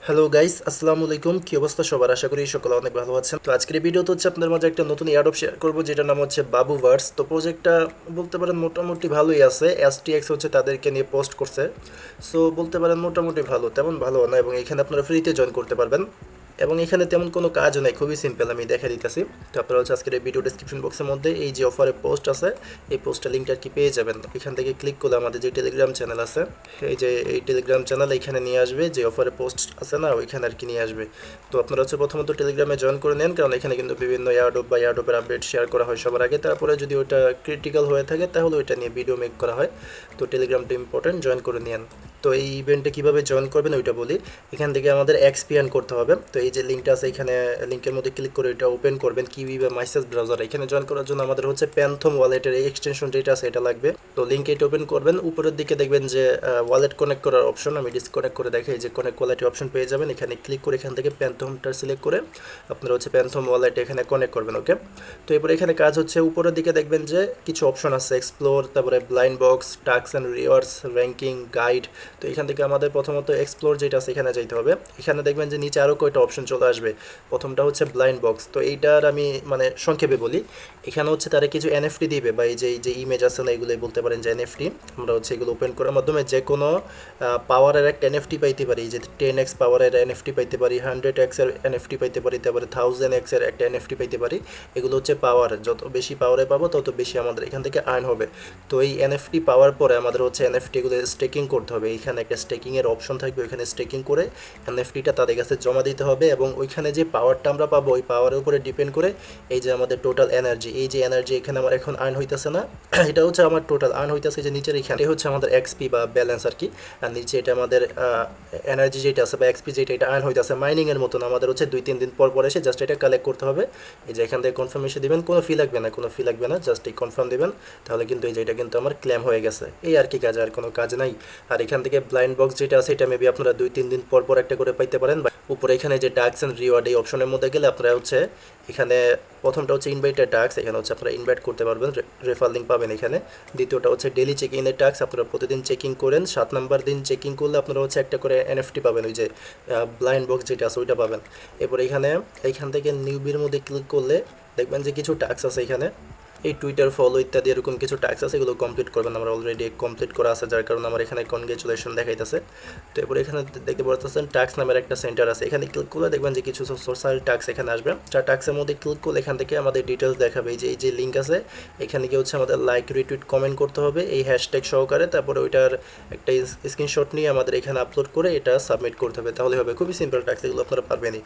Hello guys, আসসালামু আলাইকুম। কি অবস্থা সবার? আশা করি সকলে অনেক ভালো আছেন। তো আজকের এই ভিডিওতে হচ্ছে আপনাদের মাঝে একটা নতুন এয়ারড্রপ শেয়ার করবো, যেটার নাম হচ্ছে বাবুভার্স। তো প্রজেক্টটা বলতে পারেন মোটামুটি ভালোই আছে। STX হচ্ছে তাদেরকে নিয়ে পোস্ট করছে, সো বলতে পারেন মোটামুটি ভালো, তেমন ভালো না। এবং এখানে আপনারা ফ্রিতে জয়েন করতে পারবেন এবং এখানে তেমন কোনো কাজও নেই, খুবই সিম্পল। আমি দেখা দিতেছি। তো আপনারা হচ্ছে আজকের এই ভিডিও ডেসক্রিপশন বক্সের মধ্যে এই যে অফারে পোস্ট আছে, এই পোস্টের লিঙ্কটা আর কি পেয়ে যাবেন। এখান থেকে ক্লিক করলে আমাদের যে টেলিগ্রাম চ্যানেল আছে, এই যে এই টেলিগ্রাম চ্যানেল এখানে নিয়ে আসবে। যে অফারে পোস্ট আছে না, ওইখানে আর কি নিয়ে আসবে। তো আপনারা হচ্ছে প্রথমত টেলিগ্রামে জয়েন করে নেন, কারণ এখানে কিন্তু বিভিন্ন এয়ারড্রপ বা এয়ারড্রপের আপডেট শেয়ার করা হয় সবার আগে। তারপরে যদি ওইটা ক্রিটিক্যাল হয়ে থাকে তাহলে ওইটা নিয়ে ভিডিও মেক করা হয়। তো টেলিগ্রামটা ইম্পর্টেন্ট, জয়েন করে নিন। তো এই ইভেন্টে কীভাবে জয়েন করবেন ওইটা বলি। এখান থেকে আমাদের এক্সপিয়ান করতে হবে। তো এই যে লিঙ্কটা আছে, এখানে লিঙ্কের মধ্যে ক্লিক করে এটা ওপেন করবেন, কিউই বা মাইসেস ব্রাউজার। এখানে জয়েন করার জন্য আমাদের হচ্ছে প্যান্থম ওয়ালেটের এই এক্সটেনশন যেটা আছে এটা লাগবে। তো লিঙ্ক এটা ওপেন করবেন, উপরের দিকে দেখবেন যে ওয়ালেট কানেক্ট করার অপশন। আমি ডিসকানেক্ট করে দেখাই, যে কানেক্ট ওয়ালেট অপশন পেয়ে যাবেন। এখানে ক্লিক করে এখান থেকে প্যান্থমটা সিলেক্ট করে আপনারা হচ্ছে প্যান্থম ওয়ালেট এখানে কানেক্ট করবেন। ওকে, তো এরপরে এখানে কাজ হচ্ছে উপরের দিকে দেখবেন যে কিছু অপশন আছে, এক্সপ্লোর, তারপরে blind box, task and rewards, ranking, guide. তো এখান থেকে আমাদের প্রথমত এক্সপ্লোর যেটা আছে এখানে যাইতে হবে। এখানে দেখবেন যে নিচে আরও কয়টা অপশন চলে আসবে। প্রথমটা হচ্ছে ব্লাইন্ড বক্স। তো এইটার আমি মানে সংক্ষেপে বলি। এখানে হচ্ছে তারা কিছু NFT দিবে, বা এই যে ইমেজ আছে না, এগুলোই বলতে পারেন যে NFT। আমরা হচ্ছে এগুলো ওপেন করার মাধ্যমে যে কোনো পাওয়ারের একটা NFT পাইতে পারি। যে 10x পাওয়ারের NFT পাইতে পারি, 100x এর NFT পাইতে পারি, তারপরে 1000x এর একটা NFT পাইতে পারি। এগুলো হচ্ছে পাওয়ার, যত বেশি পাওয়ারে পাবো তত বেশি আমাদের এখান থেকে আর্ন হবে। তো এই NFT পাওয়ার পরে আমাদের হচ্ছে NFTগুলো স্টেকিং করতে হবে। এখানে একটা স্টেকিংয়ের অপশন থাকবে, ওইখানে স্টেকিং করে NFTটা তাদের কাছে জমা দিতে হবে। এবং ওইখানে যে পাওয়ারটা আমরা পাবো, ওই পাওয়ারের উপরে ডিপেন্ড করে এই যে আমাদের টোটাল এনার্জি, এই যে এনার্জি এখানে আমার এখন আর্ন হইতেছে না, এটা হচ্ছে আমার টোটাল আর্ন হইতেছে। যে নিচের এখানে হচ্ছে আমাদের XP বা ব্যালেন্স আর কি, আর নিচে এটা আমাদের এনার্জি যেটা আছে বা XP যেটা, এটা আর্ন হইতেছে মাইনিংয়ের মতন। আমাদের হচ্ছে 2-3 দিন পর পর এসে জাস্ট এটা কালেক্ট করতে হবে। এই যে এখান থেকে কনফার্মেশন দিবেন, কোনো ফি লাগবে না, কোনো ফি লাগবে না, জাস্ট এই কনফার্ম দিবেন। তাহলে কিন্তু এই যে এটা কিন্তু আমার ক্লেম হয়ে গেছে। এই আর কি কাজ, আর কোনো কাজ নাই। আর এখান থেকে ব্লাইন্ড বক্স যেটা আছে, এটা মেবি আপনারা 2-3 দিন পর পর একটা করে পাইতে পারেন। বা উপরে এখানে যে টাস্ক অ্যান্ড রিওয়ার্ড, এই অপশনের মধ্যে গেলে আপনারা হচ্ছে এখানে প্রথমটা হচ্ছে ইনভাইটেড টাস্ক, এখানে হচ্ছে আপনারা ইনভাইট করতে পারবেন, রেফার লিঙ্ক পাবেন এখানে। দ্বিতীয়টা হচ্ছে ডেলি চেক ইনের টাস্ক, আপনারা প্রতিদিন চেকিং করেন। 7 নাম্বার দিন চেকিং করলে আপনারা হচ্ছে একটা করে NFT পাবেন, ওই যে ব্লাইন্ড বক্স যেটা আছে ওইটা পাবেন। এরপর এইখান থেকে নিউবির মধ্যে ক্লিক করলে দেখবেন যে কিছু টাস্ক আছে এখানে, এই টুইটার ফলো ইত্যাদি এরকম কিছু টাস্ক আছে, এগুলো কমপ্লিট করবেন। আমরা অলরেডি কমপ্লিট করা আছে, যার কারণে আমার এখানে কনগ্রেচুলেশন দেখাইতেছে। তো এরপর এখানে দেখতে পাচ্ছেন টাস্ক নামের একটা সেন্টার আছে, এখানে ক্লিক করলে দেখবেন যে কিছু সোশ্যাল টাস্ক এখানে আসবে। চার টাস্কের মধ্যে ক্লিক করলে এখান থেকে আমাদের ডিটেলস দেখাবে। এই যে লিঙ্ক আছে, এখানে গিয়ে হচ্ছে আমাদের লাইক, রিটুইট, কমেন্ট করতে হবে এই হ্যাশট্যাগ সহকারে। তারপরে ওইটার একটা স্ক্রিনশট নিয়ে আমাদের এখানে আপলোড করে এটা সাবমিট করতে হবে, তাহলে হবে। খুবই সিম্পল টাস্ক, এগুলো আপনারা পারবেনই।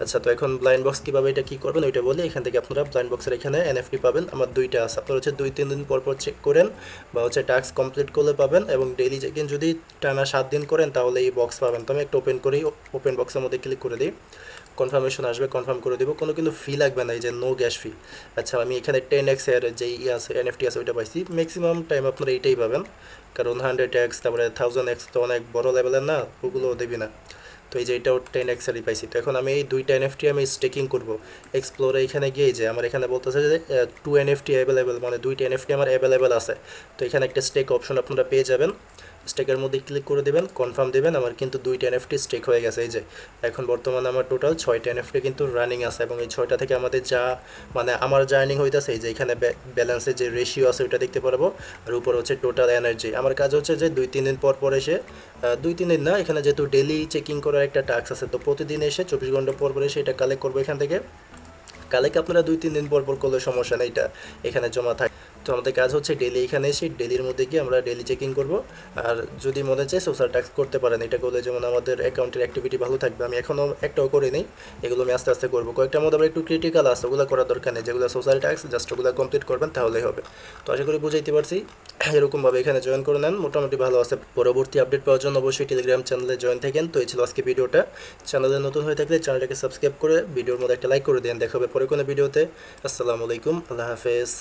আচ্ছা, তো এখন ব্লাইন্ড বক্স কীভাবে এটা কী করবেন ওইটা বলি। এখান থেকে আপনারা ব্লাইন্ড বক্সের এখানে NFT পাবেন। আমার 2টা আছে, আপনারা হচ্ছে 2-3 দিন পর পর চেক করেন, বা হচ্ছে টাস্ক কমপ্লিট করলে পাবেন। এবং ডেইলি চেক ইন যদি টানা 7 দিন করেন তাহলে এই বক্স পাবেন। তো আমি একটা ওপেন করি, ওপেন বক্সের মধ্যে ক্লিক করে দিই, কনফার্মেশন আসবে, কনফার্ম করে দেবো। কোনো কিন্তু ফি লাগবে না, এই যে নো গ্যাস ফি। আচ্ছা, আমি এখানে 10x এর যে আছে NFT আছে ওইটা পাইছি। ম্যাক্সিমাম টাইম আপনারা এইটাই পাবেন, কারণ 100x তারপরে 1000x তো অনেক বড় লেভেলের না, ওগুলো দেবি না। তো এই যে এটাও 10x এরই পাইছি। তো এখন আমি এই 2টা NFT আমি স্টেকিং করবো। এক্সপ্লোরে এখানে গিয়ে যে আমার এখানে বলতেছে যে 2 NFT অ্যাভেলেবেল, মানে 2টা NFT আমার অ্যাভেলেবেল আছে। তো এখানে একটা স্টেক অপশন আপনারা পেয়ে যাবেন, স্টেকের মধ্যে ক্লিক করে দেবেন, কনফার্ম দেবেন। আমার কিন্তু 2টা NFT স্টেক হয়ে গেছে। এই যে এখন বর্তমানে আমার টোটাল 6টা NFT কিন্তু রানিং আছে। এবং এই 6টা থেকে আমাদের যা মানে আমার যা আর্নিং হইতেছে, এই যে এখানে ব্যালেন্সের যে রেশিও আছে ওইটা দেখতে পারবো। আর উপর হচ্ছে টোটাল এনার্জি। আমার কাজ হচ্ছে যে 2-3 দিন পর পর এসে, 2-3 দিন না, এখানে যেহেতু ডেলি চেকিং করার একটা টাস্ক আছে, তো প্রতিদিন এসে 24 ঘন্টা পর পর এসে এটা কালেক্ট করবো এখান থেকে। কালেক্ট আপনারা 2-3 দিন পর পর করলে সমস্যা নেই, এটা এখানে জমা থাকে। তো আমাদের কাজ হচ্ছে ডেলি এখানে এসে ডেলির মধ্যে গিয়ে আমরা ডেলি চেকিং করব। আর যদি মনে চায় সোশ্যাল ট্যাক্স করতে পারেন, এটা করলে যেমন আমাদের অ্যাকাউন্টের অ্যাক্টিভিটি ভালো থাকবে। আমি এখনও একটাও করি নেই, এগুলো আমি আস্তে আস্তে করবো। কয়েকটার মধ্যে আবার একটু ক্রিটিক্যাল আছে, ওগুলো করার দরকার নেই। যেগুলো সোশ্যাল ট্যাক্স জাস্ট ওগুলো কমপ্লিট করবেন তাহলেই হবে। তো আশা করি বুঝাইতে পারছি। এরকমভাবে এখানে জয়েন করে নেন, মোটামুটি ভালো আছে। পরবর্তী আপডেট পাওয়ার জন্য অবশ্যই টেলিগ্রাম চ্যানেলে জয়েন থাকেন। তো এই ছিল আজকে ভিডিওটা। চ্যানেলে নতুন হয়ে থাকলে চ্যানেলটাকে সাবস্ক্রাইব করে ভিডিওর মধ্যে একটা লাইক করে দেন। দেখা হবে পরে কোনো ভিডিওতে। আসসালামু আলাইকুম, আল্লাহ হাফেজ।